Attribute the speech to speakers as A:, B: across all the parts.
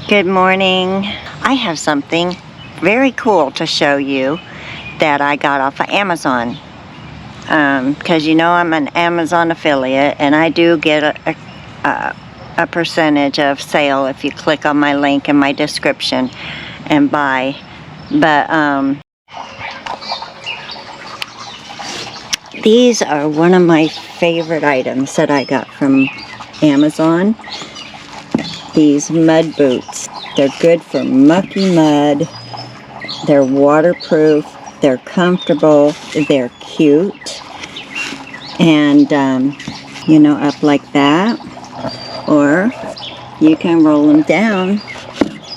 A: Good morning. I have something very cool to show you that I got off of Amazon. Because you know I'm an Amazon affiliate and I do get a percentage of sale if you click on my link in my description and buy. But these are one of my favorite items that I got from Amazon. These mud boots. They're good for mucky mud. They're waterproof. They're comfortable. They're cute. And, you know, up like that. Or you can roll them down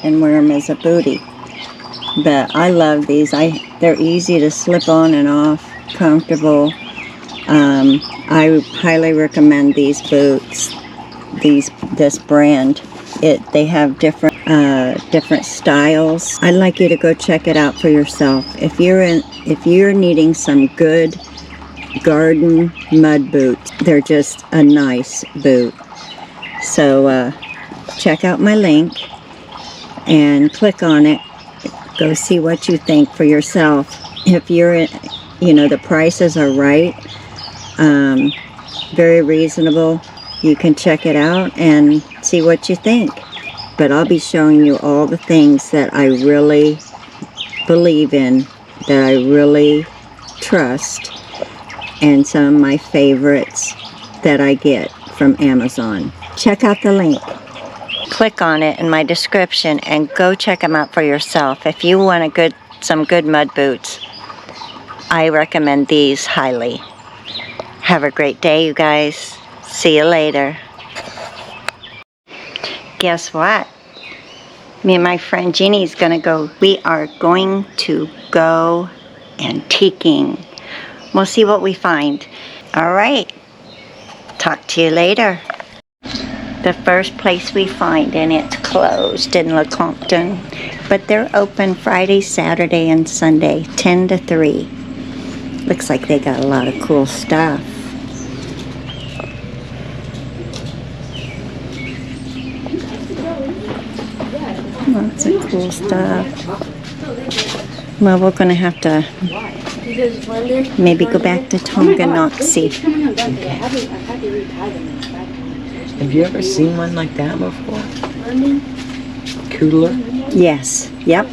A: and wear them as a bootie. But I love these. They're easy to slip on and off. Comfortable. I highly recommend these boots. This brand. They have different styles. I'd like you to go check it out for yourself. If you're needing some good garden mud boots, they're just a nice boot. So check out my link and click on it. Go see what you think for yourself. If you're, you know, the prices are right, very reasonable. You can check it out and see what you think. But I'll be showing you all the things that I really believe in, that I really trust, and some of my favorites that I get from Amazon. Check out the link. Click on it in my description and go check them out for yourself. If you want some good mud boots, I recommend these highly. Have a great day, you guys. See you later. Guess what? Me and my friend Jeannie's gonna go. We are going to go antiquing. We'll see what we find. All right. Talk to you later. The first place we find, and it's closed in Lecompton, but they're open Friday, Saturday, and Sunday, 10 to 3. Looks like they got a lot of cool stuff. Lots of cool stuff. Well, we're going to have to maybe go back to Tonganoxie.
B: Have you ever seen one like that before? Cooler?
A: Yes. Yep.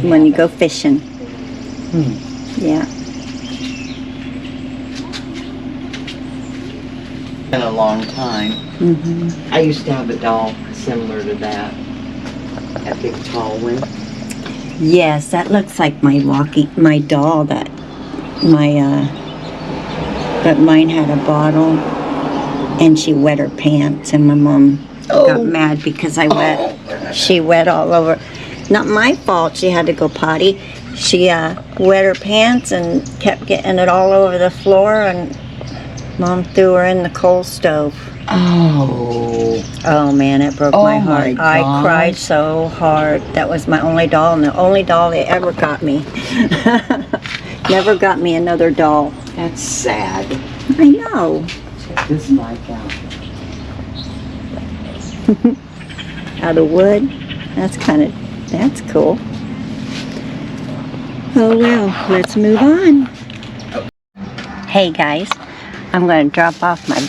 A: When you go fishing. Yeah.
B: Been a long time. I used to have a doll similar to that. That big tall one.
A: Yes, that looks like my doll but mine had a bottle and she wet her pants and my mom got mad because she wet all over. Not my fault, she had to go potty. She wet her pants and kept getting it all over the floor and Mom threw her in the coal stove. Oh man, it broke my heart. I cried so hard. That was my only doll, and the only doll they ever got me. Never got me another doll.
B: That's sad.
A: I know.
B: Check this bike out.
A: Out of wood. That's cool. Oh well, let's move on. Hey guys, I'm going to drop off my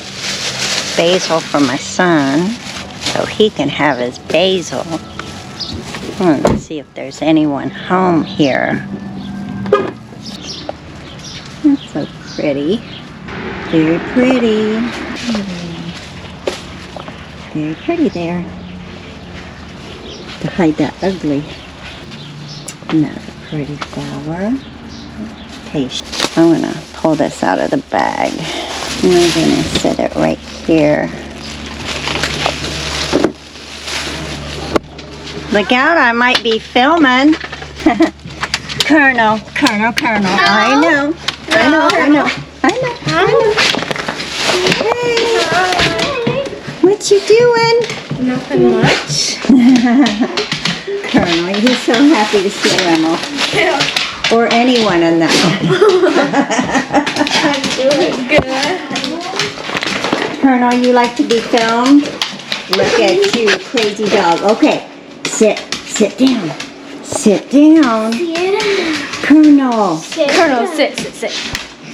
A: basil for my son so he can have his basil. Let's see if there's anyone home here. That's so pretty. Very pretty. Very pretty there. To hide that ugly. Another pretty flower. Okay, I'm going to pull this out of the bag. I'm going to set it right here. Look out, I might be filming. Colonel. I know. Hey. What you doing?
C: Nothing much.
A: Colonel, he's so happy to see Remmel.
C: Yeah.
A: Or anyone in that.
C: I'm doing good.
A: Colonel, you like to be filmed? Look at you, crazy dog. Okay, Sit down. Sit down. Colonel.
C: Colonel, sit.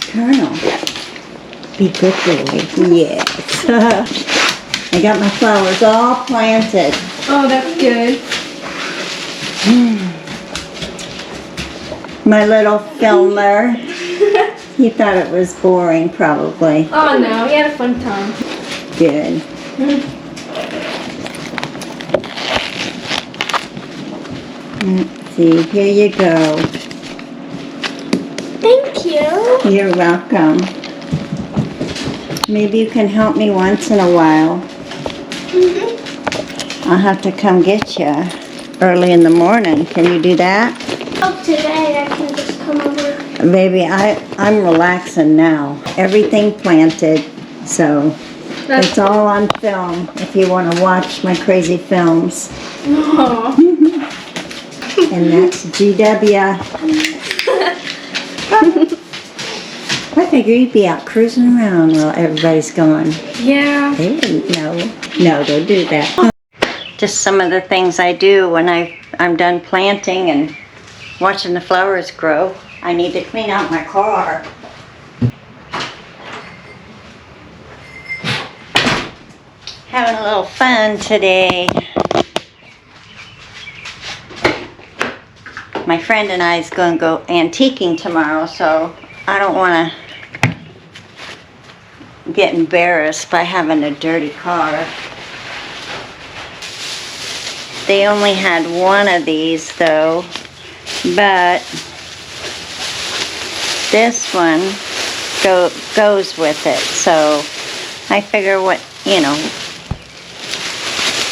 A: Colonel. Be good boy. Yes. I got my flowers all planted.
C: Oh, that's good.
A: My little filmer. He thought it was boring, probably.
C: Oh no, we had a fun time.
A: Good. Let's see, here you go.
C: Thank you.
A: You're welcome. Maybe you can help me once in a while. I'll have to come get you early in the morning. Can you do that?
C: Oh, today I can just come over.
A: Baby, I'm relaxing now. Everything planted, so it's all on film if you want to watch my crazy films.
C: Oh.
A: And that's GW. I figure you'd be out cruising around while everybody's gone.
C: Yeah.
A: They wouldn't know. No, don't do that. Just some of the things I do when I'm done planting and watching the flowers grow. I need to clean out my car. Having a little fun today. My friend and I is going to go antiquing tomorrow, so I don't want to get embarrassed by having a dirty car. They only had one of these though, but this one goes with it, so I figure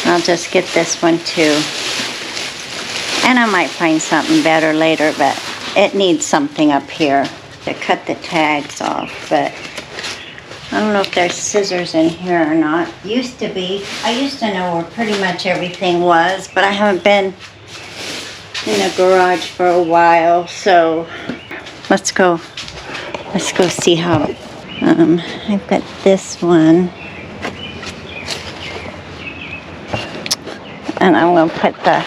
A: I'll just get this one too. And I might find something better later, but it needs something up here to cut the tags off, but I don't know if there's scissors in here or not. Used to be. I used to know where pretty much everything was, but I haven't been in the garage for a while, so let's go see how. I've got this one, and I'm going to put the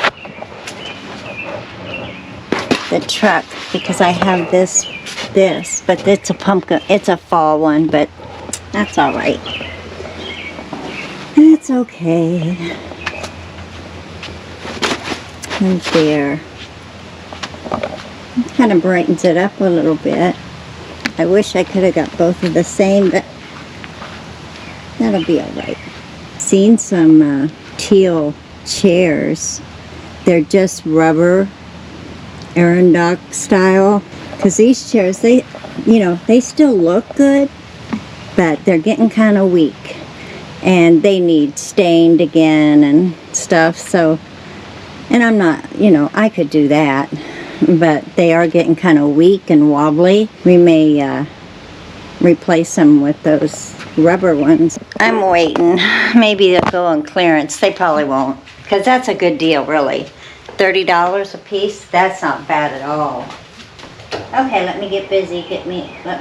A: truck, because I have this, but it's a pumpkin, it's a fall one, but that's all right. It's okay. And there. It kind of brightens it up a little bit. I wish I could have got both of the same, but that'll be all right. Seen some teal chairs. They're just rubber, Arandock style. Because these chairs, they still look good, but they're getting kind of weak. And they need stained again and stuff, so, and I'm not, I could do that, but they are getting kind of weak and wobbly. We may replace them with those rubber ones. I'm waiting. Maybe they'll go on clearance. They probably won't, because that's a good deal, really. $30 a piece, that's not bad at all. Okay, let me get busy. Let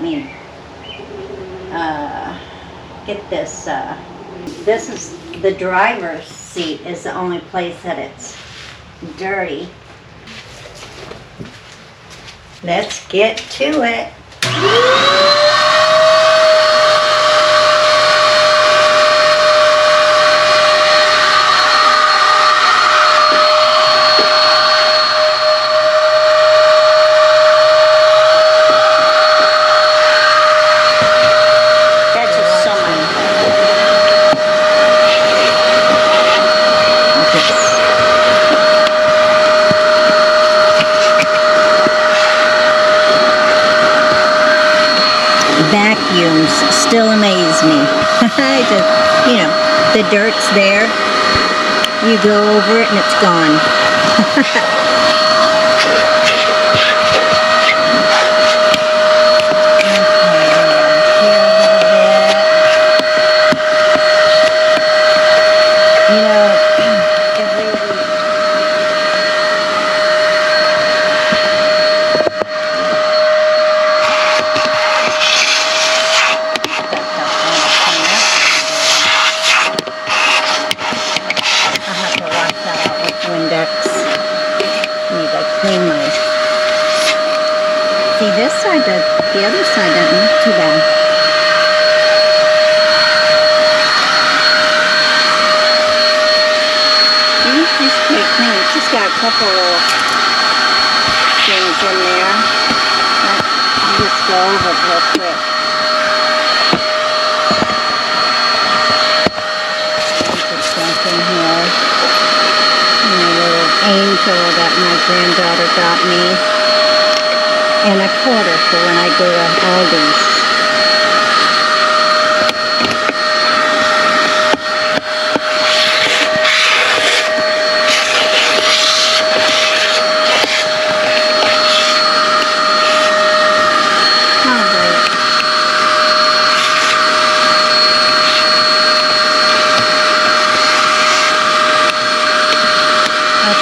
A: me get this. This is the driver's seat is the only place that it's dirty. Let's get to it. Vacuums still amaze me. I just, the dirt's there. You go over it and it's gone. Windex. side, the other side doesn't look too bad. It's pretty clean. It's just got a couple little things in there. I'll just go over it real quick. Put stuff in here. My little angel that my granddaughter got me. And a quarter for when I go to Aldi's.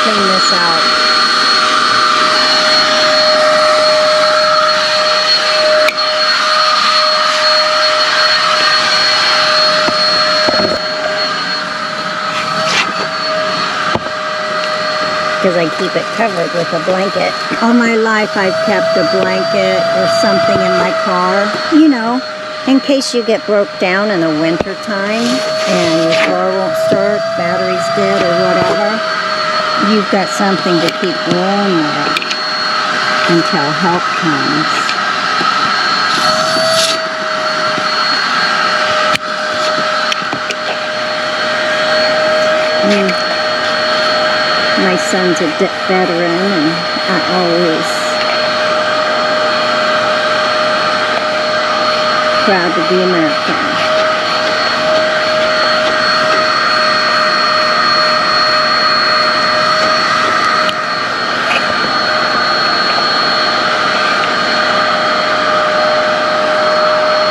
A: Clean this out. Because I keep it covered with a blanket. All my life I've kept a blanket or something in my car, you know, in case you get broke down in the winter time and your car won't start, battery's dead or whatever. You've got something to keep warm with until help comes. My son's a veteran, and I always proud to be American.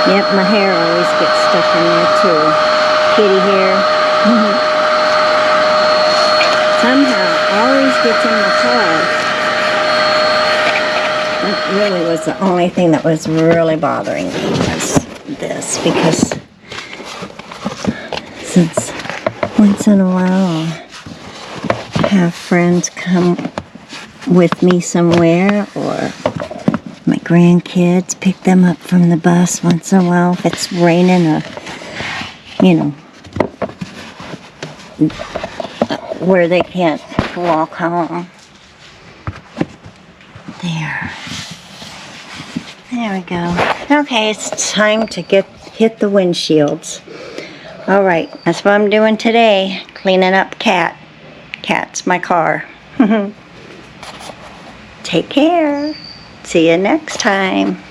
A: Yep, my hair always gets stuck in there too. Kitty hair. Somehow, always gets in my car. That really was the only thing that was really bothering me was this, because since once in a while I have friends come with me somewhere, or my grandkids pick them up from the bus once in a while if it's raining or, you know, where they can't walk home. There we go. Okay, it's time to hit the windshields. All right, that's what I'm doing today, cleaning up Cat. Cat's my car. Take care. See you next time.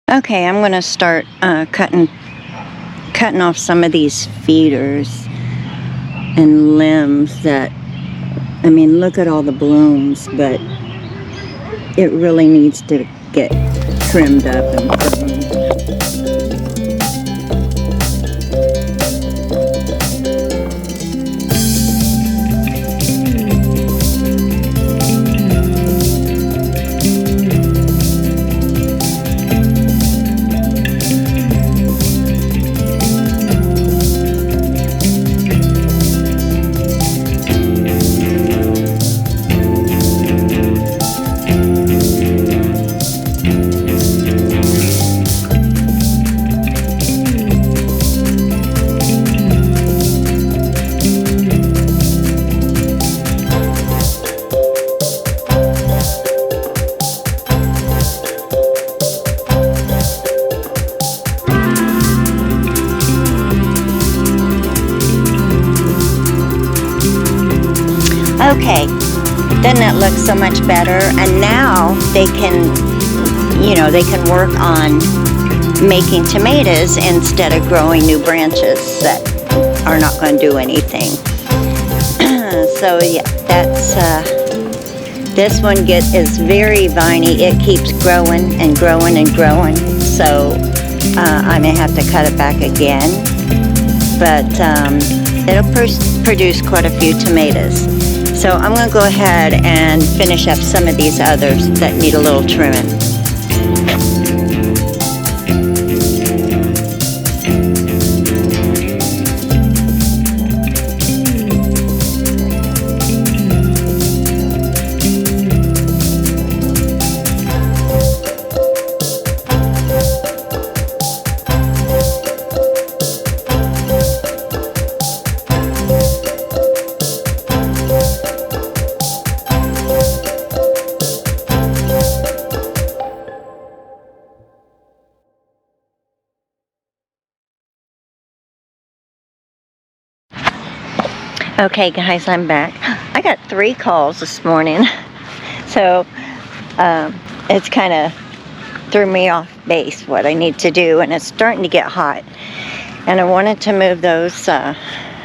A: Okay, I'm gonna start cutting off some of these feeders and limbs that, I mean, look at all the blooms, but it really needs to get trimmed up and pruned. Okay, doesn't that look so much better? And now they can, you know, they can work on making tomatoes instead of growing new branches that are not going to do anything. So yeah, that's, this one is very viney. It keeps growing and growing and growing. So I may have to cut it back again. But it'll produce quite a few tomatoes. So I'm going to go ahead and finish up some of these others that need a little trimming. Okay guys, I'm back. I got 3 calls this morning, so it's kind of threw me off base what I need to do, and it's starting to get hot. And I wanted to move those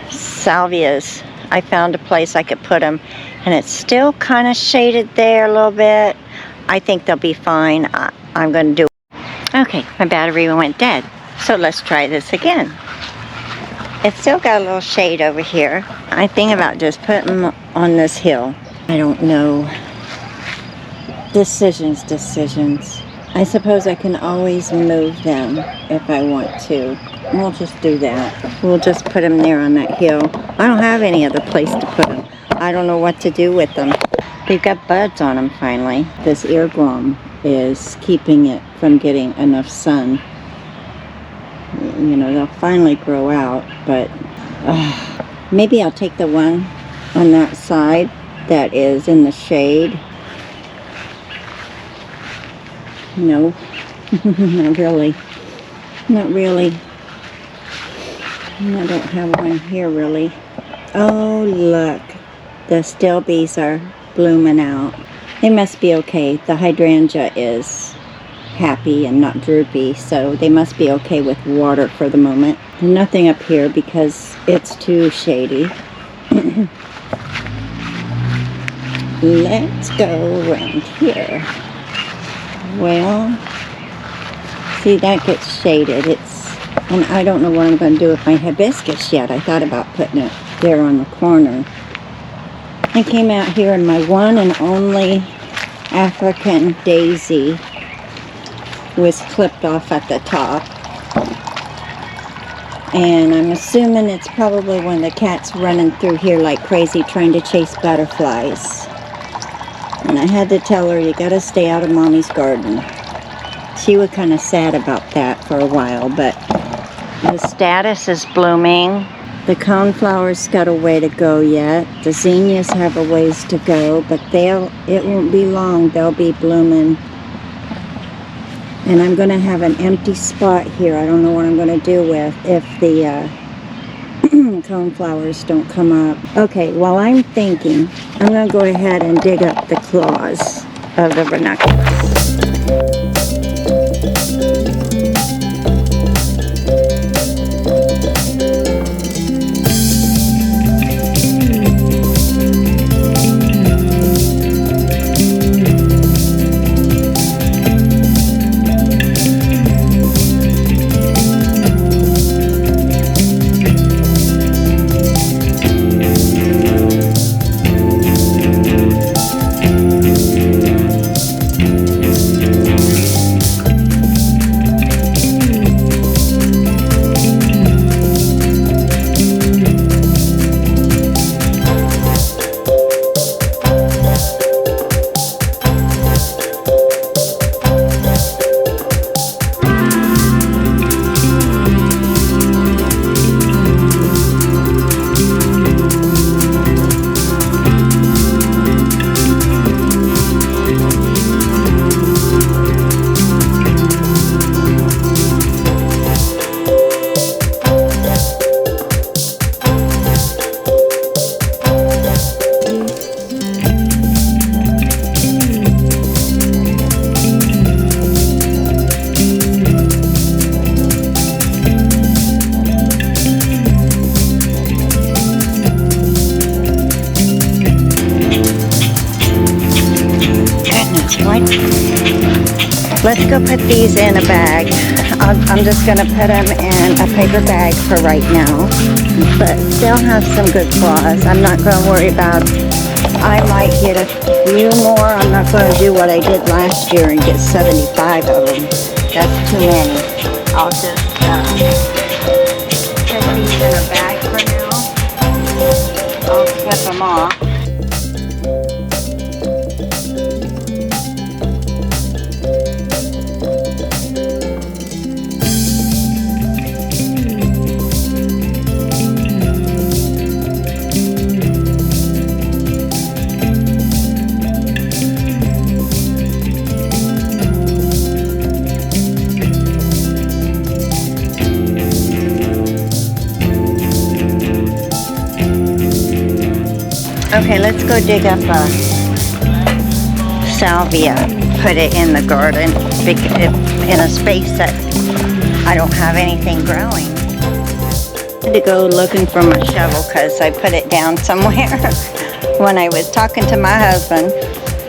A: salvias. I found a place I could put them, and it's still kind of shaded there a little bit. I think they'll be fine. I'm going to do it. Okay, my battery went dead, so let's try this again. It's still got a little shade over here. I think about just putting them on this hill. I don't know. Decisions. I suppose I can always move them if I want to. We'll just do that. We'll just put them there on that hill. I don't have any other place to put them. I don't know what to do with them. They've got buds on them finally. This earworm is keeping it from getting enough sun. You know, they'll finally grow out, but maybe I'll take the one on that side that is in the shade. No, not really. Not really. I don't have one here really. Oh, look. The still bees are blooming out. They must be okay. The hydrangea is happy and not droopy, so they must be okay with water for the moment. Nothing up here because it's too shady. Let's go around here. Well, see, that gets shaded. And I don't know what I'm going to do with my hibiscus yet. I thought about putting it there on the corner. I came out here and my one and only African daisy was clipped off at the top, and I'm assuming it's probably one of the cats running through here like crazy trying to chase butterflies. And I had to tell her, you gotta stay out of Mommy's garden. She was kind of sad about that for a while, but the status is blooming. The coneflowers got a way to go yet. The zinnias have a ways to go, but it won't be long. They'll be blooming. And I'm going to have an empty spot here. I don't know what I'm going to do with if the coneflowers don't come up. Okay, while I'm thinking, I'm going to go ahead and dig up the claws of the ranunculus. Let's go put these in a bag. I'm just going to put them in a paper bag for right now. But they'll have some good claws. I'm not going to worry about it. I might get a few more. I'm not going to do what I did last year and get 75 of them. That's too many. I'll just put these in a bag for now. I'll clip them off. Okay, let's go dig up a salvia. Put it in the garden in a space that I don't have anything growing. I had to go looking for my shovel because I put it down somewhere when I was talking to my husband.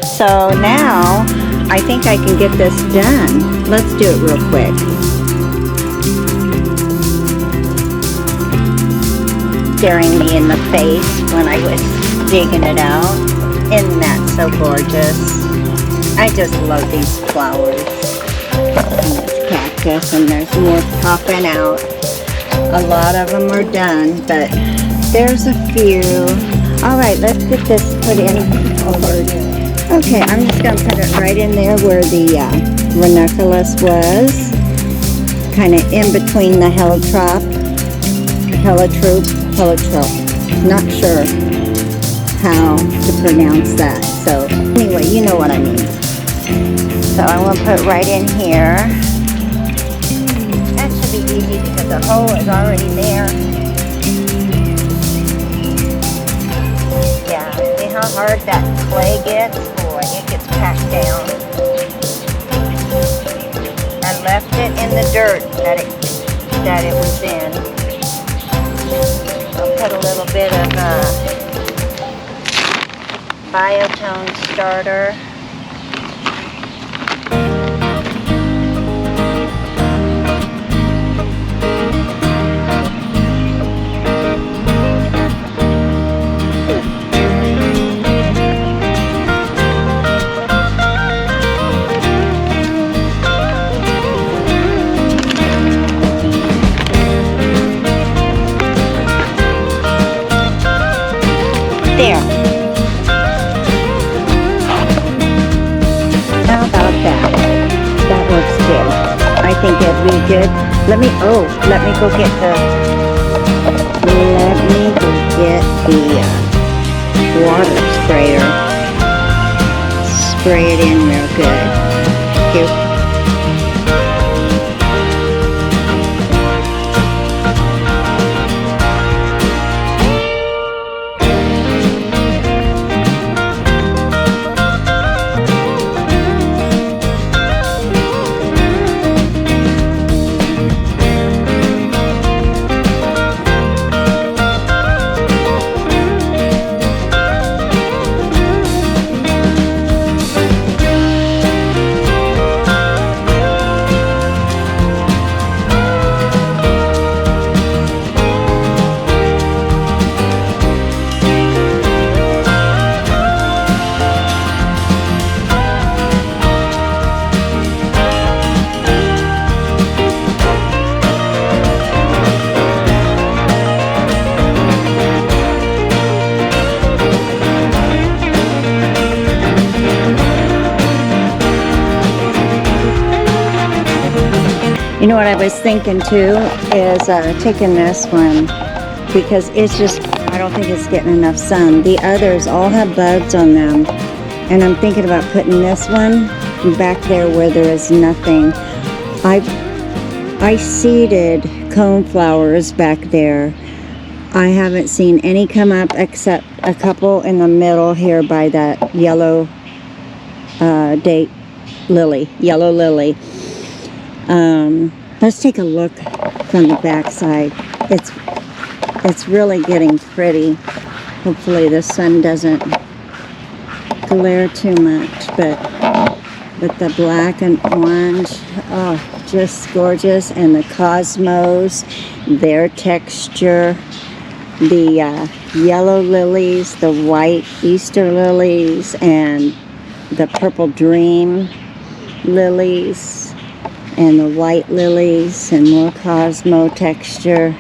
A: So now I think I can get this done. Let's do it real quick. Staring me in the face when I was digging it out. Isn't that so gorgeous? I just love these flowers. And this cactus, and there's more popping out. A lot of them are done, but there's a few. All right, let's get this put in over. Okay, I'm just going to put it right in there where the ranunculus was. Kind of in between the heliotrope. Not sure how to pronounce that. So anyway, you know what I mean. So I'm going to put right in here. That should be easy because the hole is already there. Yeah, see how hard that clay gets? Boy, it gets packed down. I left it in the dirt that it was in. I'll put a little bit of biotone starter. There. How about that? That looks good. I think it'd be good. Let me go get the water sprayer. Spray it in real good. Here. You know what I was thinking too is taking this one because it's just, I don't think it's getting enough sun. The others all have buds on them, and I'm thinking about putting this one back there where there is nothing. I seeded coneflowers back there. I haven't seen any come up except a couple in the middle here by that yellow yellow lily. Let's take a look from the back side. It's really getting pretty. Hopefully the sun doesn't glare too much, but with the black and orange, oh, just gorgeous. And the cosmos, their texture, the yellow lilies, the white Easter lilies, and the purple dream lilies, and the white lilies, and more cosmo texture.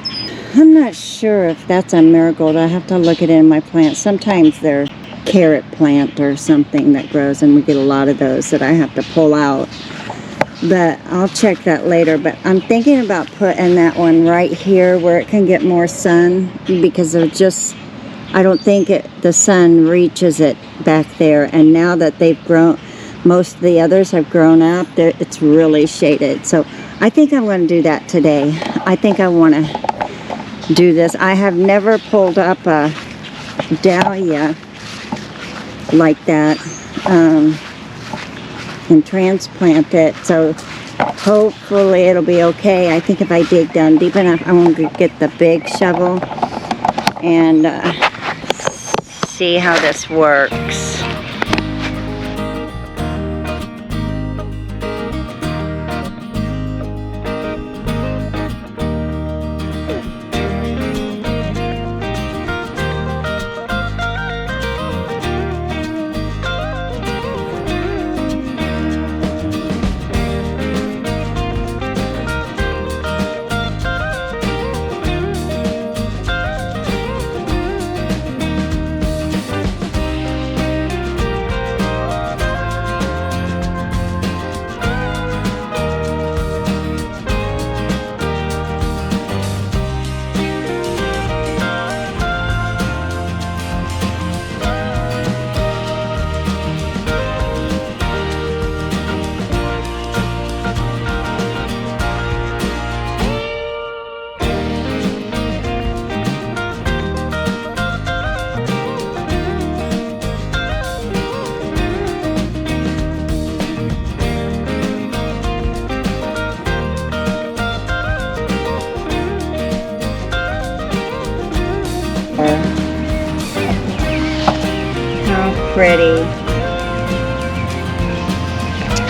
A: I'm not sure if that's a marigold. I have to look at it in my plants. Sometimes they're carrot plant or something that grows, and we get a lot of those that I have to pull out. But I'll check that later. But I'm thinking about putting that one right here where it can get more sun, because they're just, I don't think the sun reaches it back there. And now that they've grown, most of the others have grown up, it's really shaded. So I think I'm going to do that today. I think I want to do this. I have never pulled up a dahlia like that and transplant it. So hopefully it'll be okay. I think if I dig down deep enough, I'm going to get the big shovel and see how this works. How pretty.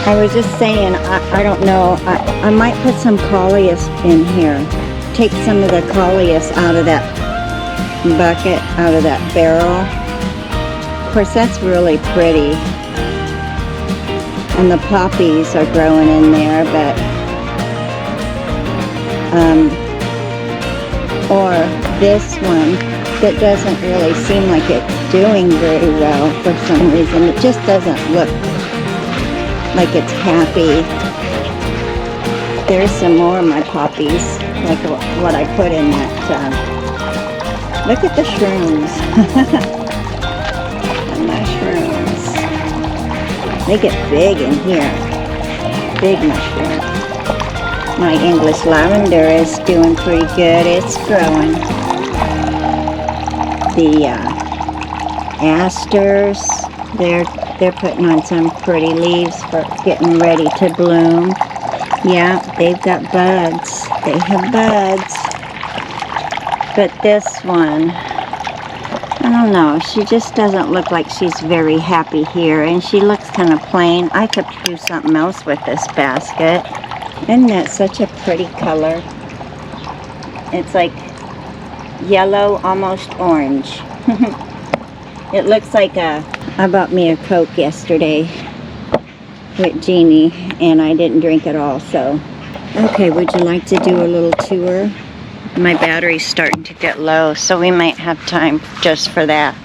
A: I was just saying, I don't know, I might put some coleus in here. Take some of the coleus out of that bucket, out of that barrel. Of course, that's really pretty. And the poppies are growing in there, but or this one that doesn't really seem like it's doing very well for some reason. It just doesn't look like it's happy. There's some more of my poppies, like what I put in that. Look at the shrooms. The mushrooms. They get big in here. Big mushrooms. My English lavender is doing pretty good. It's growing. The asters, they're putting on some pretty leaves for getting ready to bloom. Yeah, they've got buds. They have buds. But this one, I don't know. She just doesn't look like she's very happy here. And she looks kind of plain. I could do something else with this basket. Isn't that such a pretty color? It's like yellow, almost orange. It looks like I bought me a Coke yesterday with Jeannie, and I didn't drink it all, so. Okay, would you like to do a little tour? My battery's starting to get low, so we might have time just for that.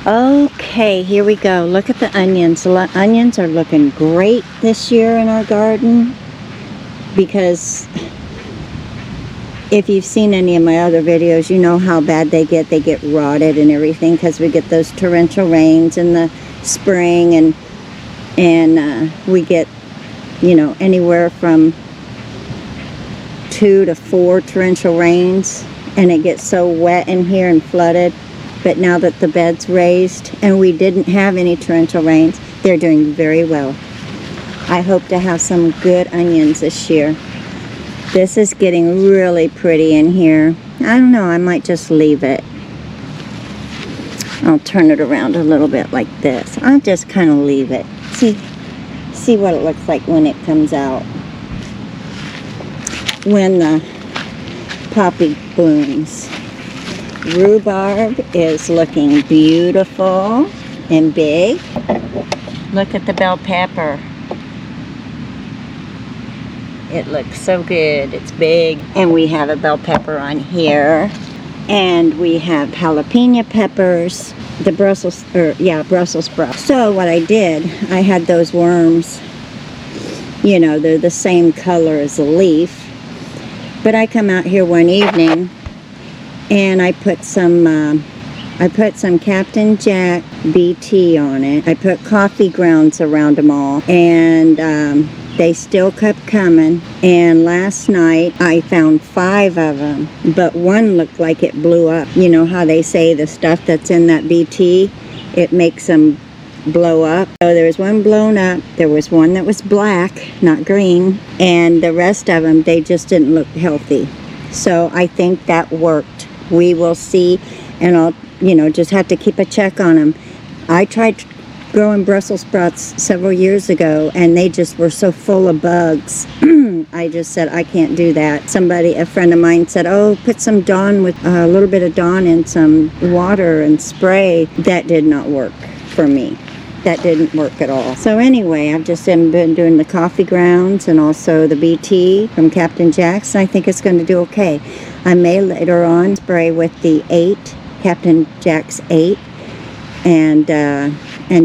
A: Okay, here we go. Look at the onions. The onions are looking great this year in our garden, because if you've seen any of my other videos, you know how bad they get. They get rotted and everything because we get those torrential rains in the spring, and we get, you know, anywhere from 2 to 4 torrential rains, and it gets so wet in here and flooded. But now that the bed's raised and we didn't have any torrential rains, they're doing very well. I hope to have some good onions this year. This is getting really pretty in here. I don't know, I might just leave it. I'll turn it around a little bit like this. I'll just kind of leave it. See what it looks like when it comes out. When the poppy blooms. Rhubarb is looking beautiful and big. Look at the bell pepper. It looks so good. It's big. And we have a bell pepper on here. And we have jalapeno peppers. The Brussels sprouts. So what I did, I had those worms. You know, they're the same color as the leaf. But I come out here one evening and I put some Captain Jack BT on it. I put coffee grounds around them all, and they still kept coming. And last night I found 5 of them, but one looked like it blew up. You know how they say the stuff that's in that BT, it makes them blow up. So there was one blown up, there was one that was black, not green, and the rest of them, they just didn't look healthy. So I think that worked. We will see, and I'll, just have to keep a check on them. I tried growing Brussels sprouts several years ago, and they just were so full of bugs. I just said, I can't do that. A friend of mine said, oh, put some Dawn with a little bit of Dawn in some water and spray. That did not work for me. That didn't work at all. So anyway, I've just been doing the coffee grounds and also the BT from Captain Jack's, and I think it's going to do okay. I may later on spray with the 8, Captain Jack's 8, and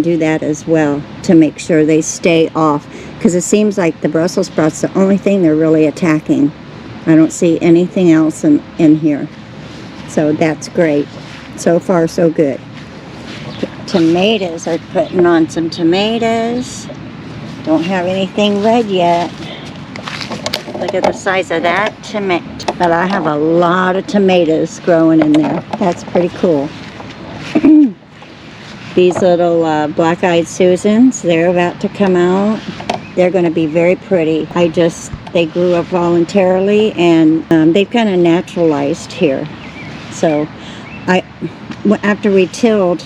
A: do that as well to make sure they stay off, because it seems like the Brussels sprouts the only thing they're really attacking. I don't see anything else in here, so that's great. So far so good. Tomatoes are putting on some tomatoes. Don't have anything red yet. Look at the size of that tomato. But I have a lot of tomatoes growing in there. That's pretty cool. These little black-eyed Susans, they're about to come out. They're going to be very pretty. They grew up voluntarily, and they've kind of naturalized here. So after we tilled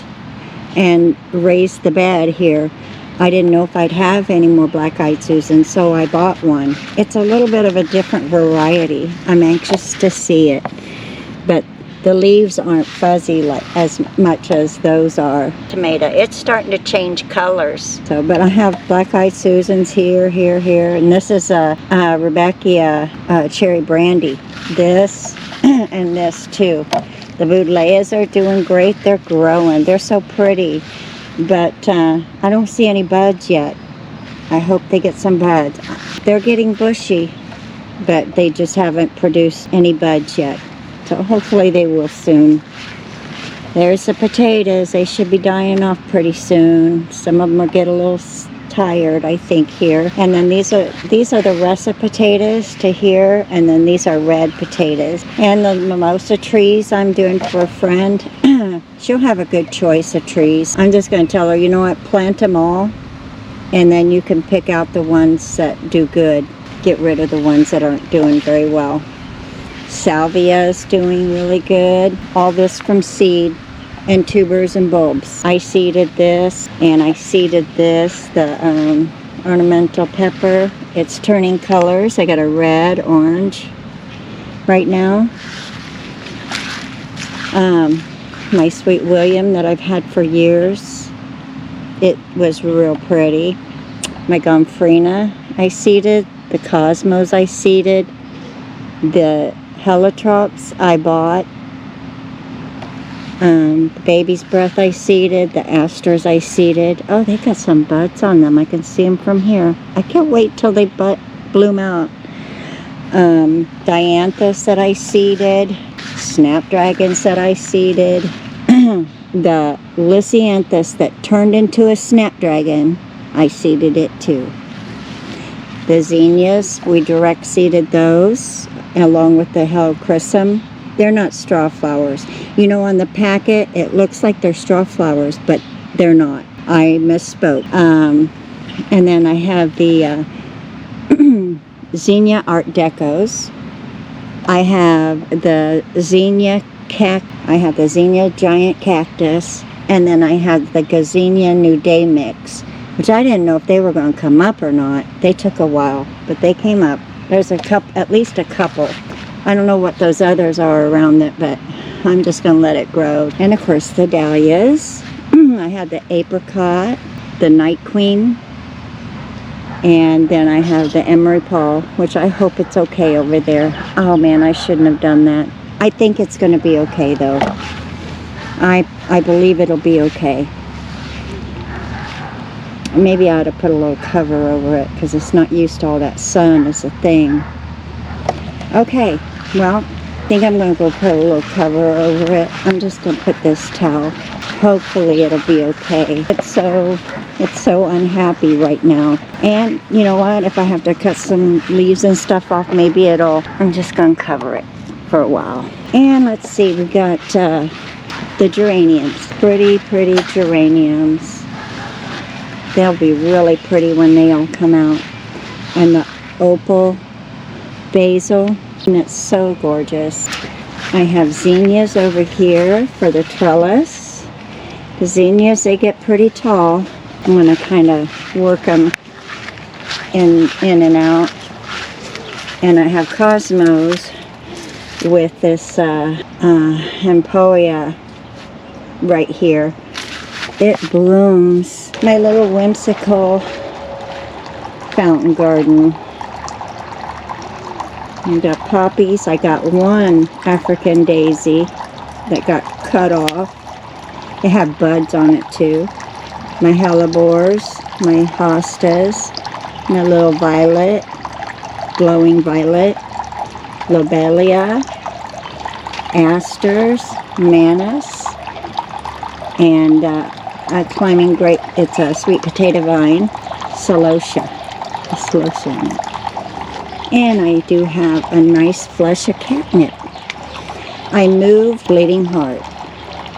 A: and raised the bed here, I didn't know if I'd have any more black-eyed Susans, so I bought one. It's a little bit of a different variety. I'm anxious to see it, but the leaves aren't fuzzy as much as those are. Tomato, it's starting to change colors. But I have black-eyed Susans here, and this is a Rebecca cherry brandy. This and this too. The Budleias are doing great. They're growing. They're so pretty. But I don't see any buds yet. I hope they get some buds. They're getting bushy, but they just haven't produced any buds yet. So hopefully they will soon. There's the potatoes. They should be dying off pretty soon. Some of them will get a little tired, I think, here. And then these are the russet potatoes to here, and then these are red potatoes. And the mimosa trees I'm doing for a friend. She'll have a good choice of trees. I'm just going to tell her, you know what, plant them all, and then you can pick out the ones that do good. Get rid of the ones that aren't doing very well. Salvia is doing really good. All this from seed and tubers and bulbs. I seeded this, and I seeded this, the ornamental pepper. It's turning colors. I got a red, orange right now. My Sweet William that I've had for years. It was real pretty. My Gomphrena I seeded. The Cosmos I seeded. The Heliotrops I bought. The Baby's Breath I seeded. The Asters I seeded. Oh, they got some buds on them. I can see them from here. I can't wait till they bloom out. Dianthus that I seeded. Snapdragons that I seeded. The Lisianthus that turned into a snapdragon, I seeded it too. The zinnias, we direct seeded those along with the helichrysum. They're not straw flowers. You know, on the packet it looks like they're straw flowers, but they're not. I misspoke. And then I have the zinnia art decos. I have the zinnia I have the zinnia giant cactus, and then I have the gazania new day mix, which I didn't know if they were going to come up or not. They took a while, but they came up. There's at least a couple. I don't know what those others are around it, but I'm just going to let it grow. And of course the dahlias. I had the apricot, the night queen, and then I have the emery paul, which I hope it's okay over there. Oh man, I shouldn't have done that. I think it's going to be okay though. I believe it'll be okay. Maybe I ought to put a little cover over it because it's not used to all that sun as a thing. Okay, well, I think I'm going to go put a little cover over it. I'm just going to put this towel. Hopefully it'll be okay. It's so unhappy right now. And you know what? If I have to cut some leaves and stuff off, maybe I'm just going to cover it for a while. And let's see, we got the geraniums. Pretty, pretty geraniums. They'll be really pretty when they all come out. And the opal basil, and it's so gorgeous. I have zinnias over here for the trellis. The zinnias, they get pretty tall. I'm going to kind of work them in and out. And I have cosmos with this Emporia right here. It blooms. My little whimsical fountain garden. I got poppies. I got one African daisy that got cut off. They have buds on it too. My hellebores, my hostas, my little violet, glowing violet, lobelia, asters, manus, and a climbing grape. It's a sweet potato vine, celosia. A celosia in it. And I do have a nice flush of catnip. I moved Bleeding Heart.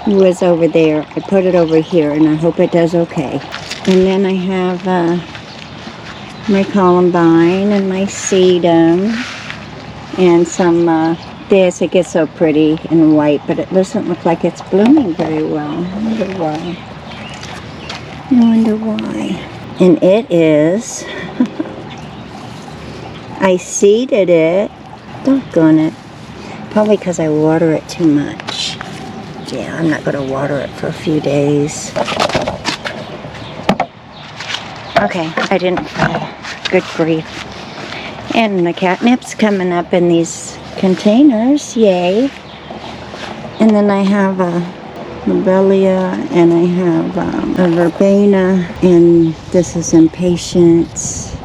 A: It was over there. I put it over here, and I hope it does okay. And then I have my columbine and my sedum and some this. It gets so pretty and white, but it doesn't look like it's blooming very well. I wonder why. I wonder why. And it is. I seeded it. Doggone it. Probably because I water it too much. Yeah, I'm not going to water it for a few days. Okay, I didn't. Good grief. And the catnip's coming up in these containers. Yay. And then I have a lobelia, and I have a verbena, and this is impatience.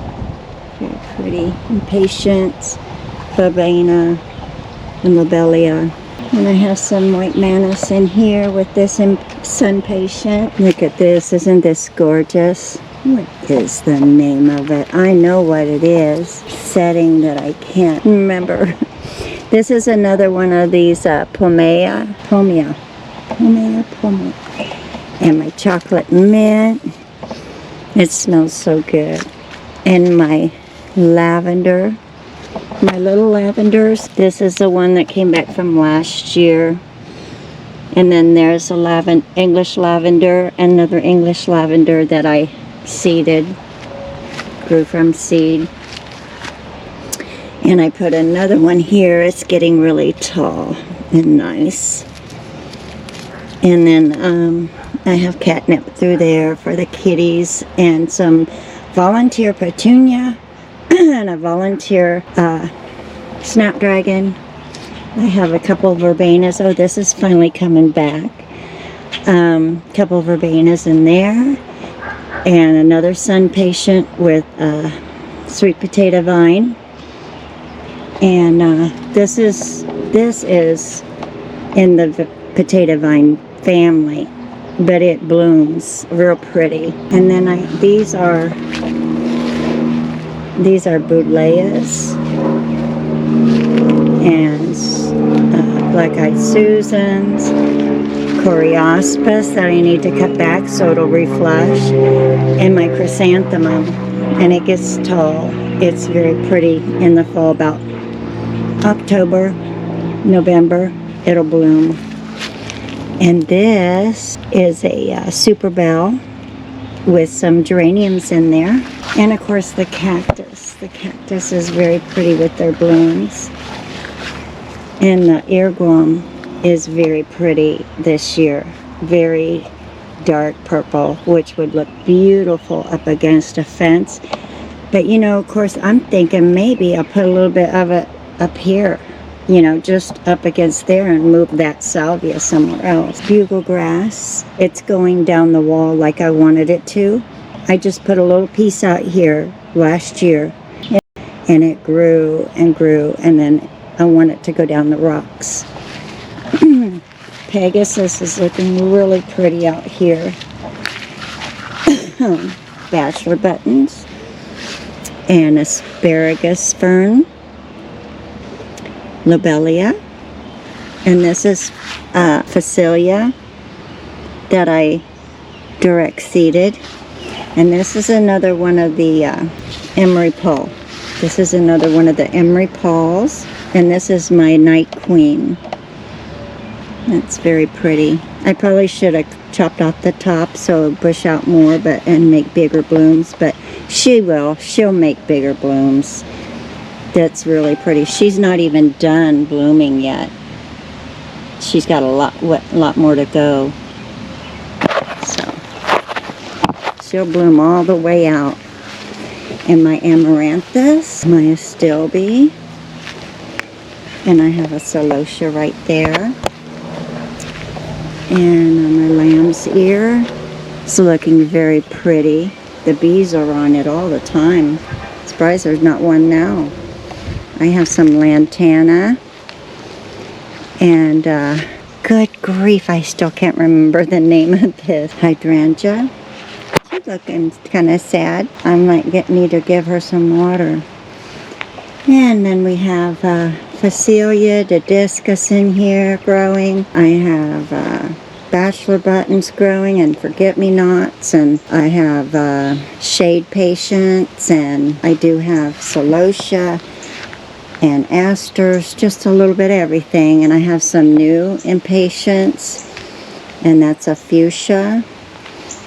A: Very pretty. Impatience, verbena, and lobelia. And I have some white manus in here with this sun patient. Look at this. Isn't this gorgeous? What is the name of it? I know what it is. Setting that I can't remember. This is another one of these pomea. And my chocolate mint. It smells so good. And my lavender. My little lavenders. This is the one that came back from last year. And then there's a English lavender, another English lavender that I seeded, grew from seed. And I put another one here. It's getting really tall and nice. And then I have catnip through there for the kitties, and some volunteer petunia and a volunteer snapdragon. I have a couple verbenas. Oh, this is finally coming back. Couple verbenas in there, and another sun patient with a sweet potato vine. And this is in the potato vine family, but it blooms real pretty. And then these are Buddleias and black-eyed Susans, Coreospis that I need to cut back so it'll reflush, and my chrysanthemum, and it gets tall. It's very pretty in the fall. About October, November, it'll bloom. And this is a super bell with some geraniums in there. And of course the cactus. The cactus is very pretty with their blooms. And the earworm is very pretty this year. Very dark purple, which would look beautiful up against a fence. But you know, of course, I'm thinking maybe I'll put a little bit of it up here. You know, just up against there, and move that salvia somewhere else. Bugle grass, it's going down the wall like I wanted it to. I just put a little piece out here last year, and it grew and grew, and then I want it to go down the rocks. Pegasus is looking really pretty out here. Bachelor buttons and asparagus fern. Lobelia, and this is Phacelia that I direct seeded. And this is another one of the emery Paul. This is another one of the emery Pauls. And this is my Night Queen. It's very pretty. I probably should have chopped off the top so it'll bush out more and make bigger blooms, but she will. She'll make bigger blooms. That's really pretty. She's not even done blooming yet. She's got a lot more to go. So she'll bloom all the way out. And my amaranthus, my astilbe, and I have a celosia right there. And my lamb's ear, it's looking very pretty. The bees are on it all the time. Surprised there's not one now. I have some lantana. And good grief, I still can't remember the name of this. Hydrangea. She's looking kind of sad. I might need to give her some water. And then we have Phacelia didiscus in here growing. I have bachelor buttons growing and forget-me-nots, and I have shade patience, and I do have celosia and asters, just a little bit of everything. And I have some new impatiens, and that's a fuchsia,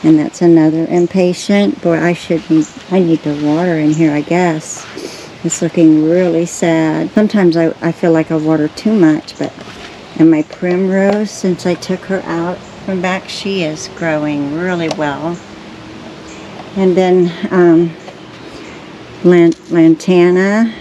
A: and that's another impatient. Boy, I need to water in here, I guess. It's looking really sad. Sometimes I feel like I water too much, but and my primrose, since I took her out from back, she is growing really well. And then lantana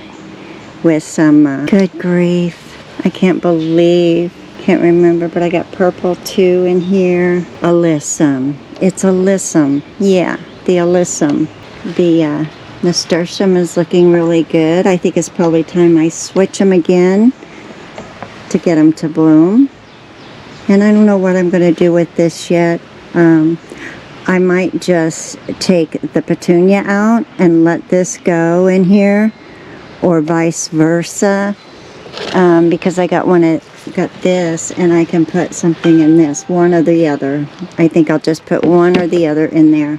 A: with some, good grief, I can't remember, but I got purple too in here. Alyssum. It's alyssum. Yeah, the alyssum. The nasturtium is looking really good. I think it's probably time I switch them again to get them to bloom. And I don't know what I'm going to do with this yet. I might just take the petunia out and let this go in here, or vice versa, because I got this, and I can put something in this, one or the other. I think I'll just put one or the other in there.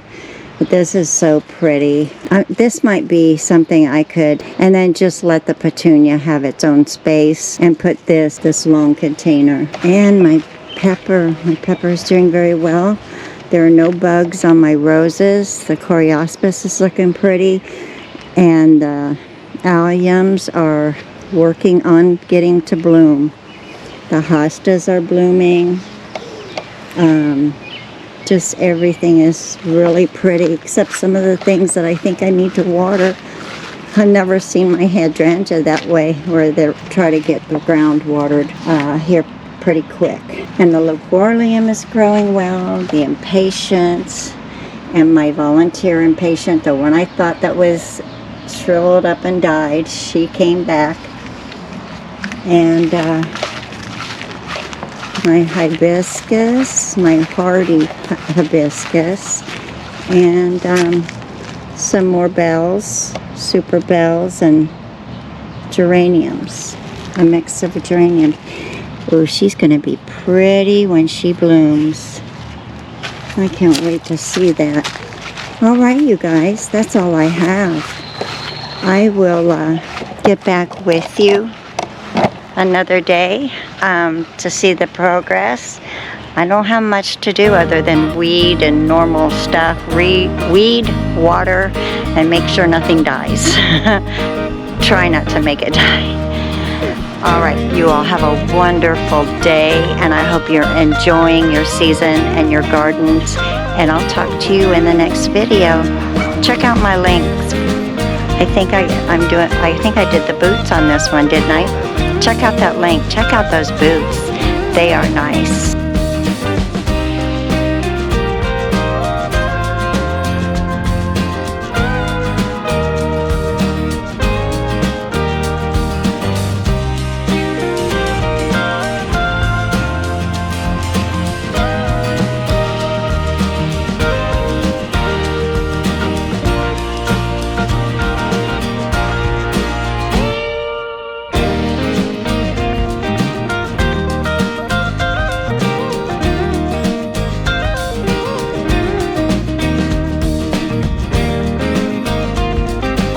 A: But this is so pretty. This might be something I could, and then just let the petunia have its own space and put this long container. And my pepper is doing very well. There are no bugs on my roses. The coreospis is looking pretty, and the alliums are working on getting to bloom. The hostas are blooming. Just everything is really pretty, except some of the things that I think I need to water. I've never seen my hydrangea that way, where they try to get the ground watered here pretty quick. And the Leporlium is growing well, the impatiens, and my volunteer impatient, the one I thought that was shriveled up and died, she came back. And my hibiscus, my hardy hibiscus, and some more bells, super bells, and geraniums, a mix of geraniums. Oh, she's going to be pretty when she blooms. I can't wait to see that. All right, you guys, that's all I have. I will get back with you another day to see the progress. I don't have much to do other than weed and normal stuff. Weed, water, and make sure nothing dies. Try not to make it die. All right, you all have a wonderful day, and I hope you're enjoying your season and your gardens, and I'll talk to you in the next video. Check out my links. I think I did the boots on this one, didn't I? Check out that link. Check out those boots. They are nice.